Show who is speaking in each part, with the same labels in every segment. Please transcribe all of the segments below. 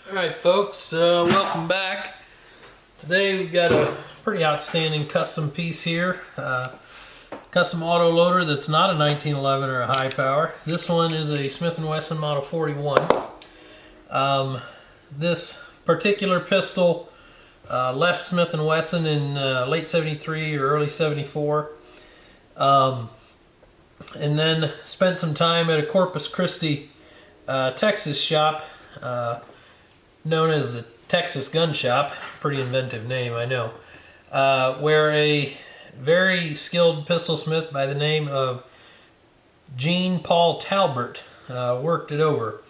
Speaker 1: Alright folks, welcome back. Today we've got a pretty outstanding custom piece here. Custom auto loader that's not a 1911 or a high power. This one is a Smith & Wesson Model 41. This particular pistol left Smith & Wesson in late 73 or early 74. And then spent some time at a Corpus Christi, Texas shop known as the Texas Gun Shop. Pretty inventive name, I know. Where a very skilled pistolsmith by the name of Jean Paul Talbert worked it over.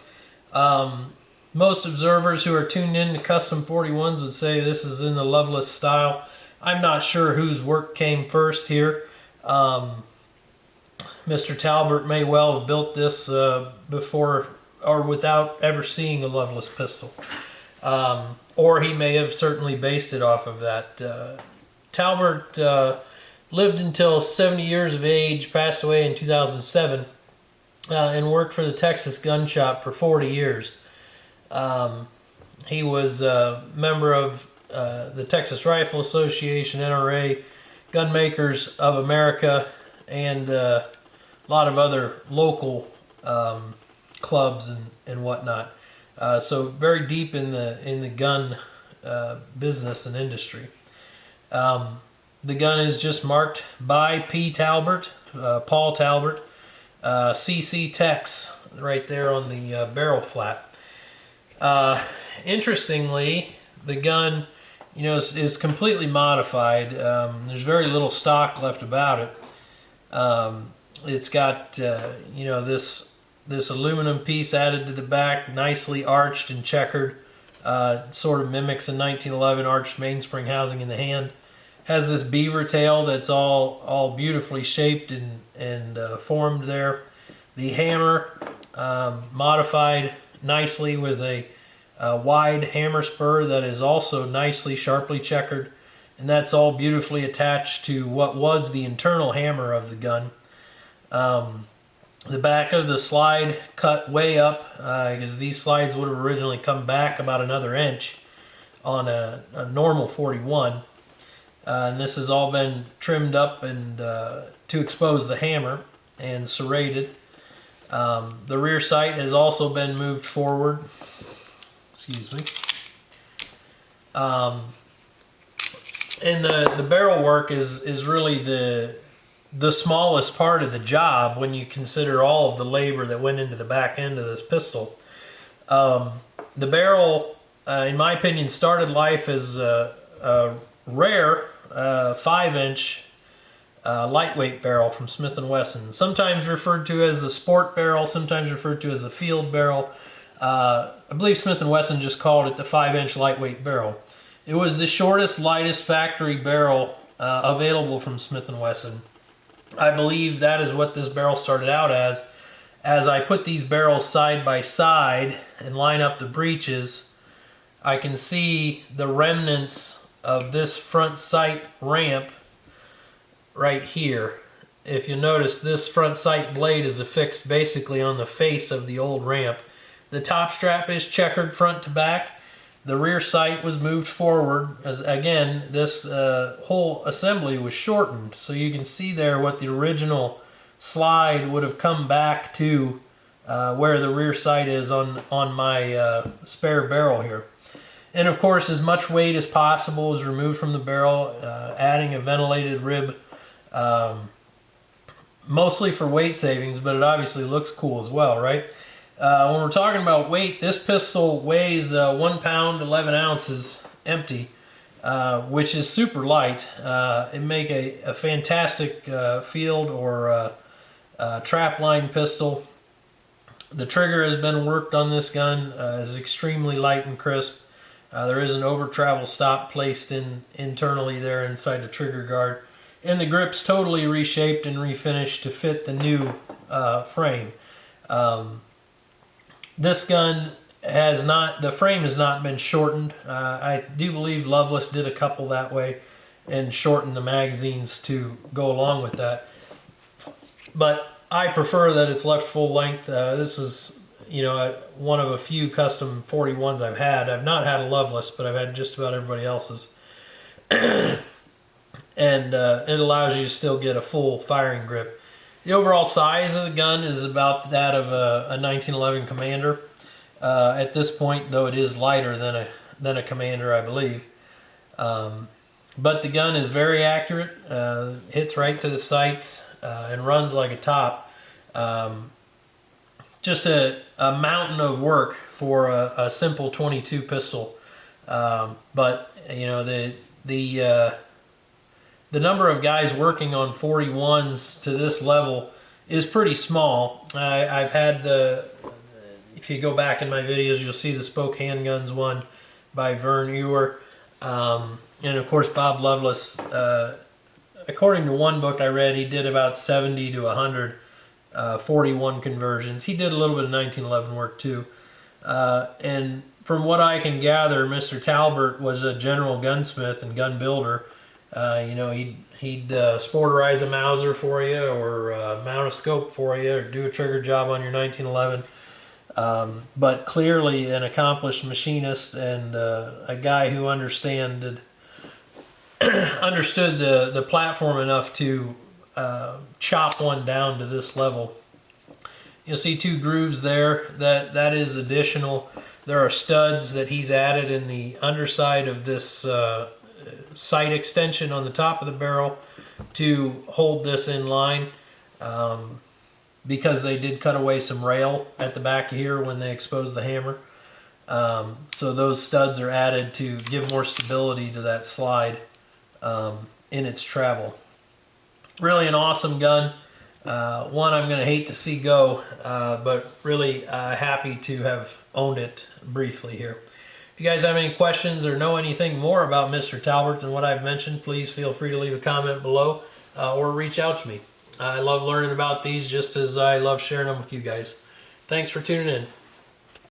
Speaker 1: Most observers who are tuned in to custom 41s would say this is in the Loveless style. I'm not sure whose work came first here. Mr. Talbert may well have built this before or without ever seeing a Loveless pistol. Or he may have certainly based it off of that. Talbert lived until 70 years of age, passed away in 2007, and worked for the Texas Gun Shop for 40 years. He was a member of the Texas Rifle Association, NRA, Gunmakers of America, and a lot of other local clubs and whatnot. So very deep in the gun business and industry. The gun is just marked by P. Talbert, Paul Talbert, CC Tex, right there on the barrel flap. Interestingly, the gun, is completely modified. There's very little stock left about it. It's got, this aluminum piece added to the back, nicely arched and checkered. Sort of mimics a 1911 arched mainspring housing in the hand. Has this beaver tail that's all beautifully shaped and formed there. The hammer modified nicely with a wide hammer spur that is also nicely sharply checkered, and that's all beautifully attached to what was the internal hammer of the gun. The back of the slide cut way up because these slides would have originally come back about another inch on a normal 41. And this has all been trimmed up and to expose the hammer and serrated. The rear sight has also been moved forward. Excuse me. And the barrel work is really the smallest part of the job when you consider all of the labor that went into the back end of this pistol. The barrel, in my opinion, started life as a rare 5-inch lightweight barrel from Smith & Wesson. Sometimes referred to as a sport barrel, sometimes referred to as a field barrel. I believe Smith & Wesson just called it the 5-inch lightweight barrel. It was the shortest, lightest factory barrel available from Smith & Wesson. I believe that is what this barrel started out as. As I put these barrels side by side and line up the breeches, I can see the remnants of this front sight ramp right here. If you notice, this front sight blade is affixed basically on the face of the old ramp. The top strap is checkered front to back. The rear sight was moved forward, as again, this whole assembly was shortened. So you can see there what the original slide would have come back to where the rear sight is on my spare barrel here. And of course, as much weight as possible is removed from the barrel, adding a ventilated rib, mostly for weight savings, but it obviously looks cool as well, right? When we're talking about weight, this pistol weighs 1 pound 11 ounces empty, which is super light. It make a fantastic field or trap line pistol. The trigger has been worked on this gun, is extremely light and crisp. There is an over travel stop placed internally there inside the trigger guard, and the grip's totally reshaped and refinished to fit the new frame. This gun has not, the frame has not been shortened. I do believe Loveless did a couple that way and shortened the magazines to go along with that. But I prefer that it's left full length. This is one of a few custom 41s I've had. I've not had a Loveless, but I've had just about everybody else's. And it allows you to still get a full firing grip. The overall size of the gun is about that of a 1911 Commander. At this point, though, it is lighter than a Commander, I believe. But the gun is very accurate, hits right to the sights, and runs like a top. Just a mountain of work for a simple 22 pistol. But the number of guys working on 41s to this level is pretty small. I've had if you go back in my videos, you'll see the Spoke Handguns one by Vern Ewer. And of course, Bob Loveless, according to one book I read, he did about 70 to 100 41 conversions. He did a little bit of 1911 work too. And from what I can gather, Mr. Talbert was a general gunsmith and gun builder. He'd sporterize a Mauser for you, or mount a scope for you, or do a trigger job on your 1911. But clearly an accomplished machinist and a guy who understood the platform enough to chop one down to this level. You'll see two grooves there. That is additional. There are studs that he's added in the underside of this sight extension on the top of the barrel to hold this in line, because they did cut away some rail at the back here when they exposed the hammer. So those studs are added to give more stability to that slide in its travel. Really an awesome gun. One I'm going to hate to see go, but really happy to have owned it briefly here. If you guys have any questions or know anything more about Mr. Talbert than what I've mentioned, please feel free to leave a comment below or reach out to me. I love learning about these just as I love sharing them with you guys. Thanks for tuning in.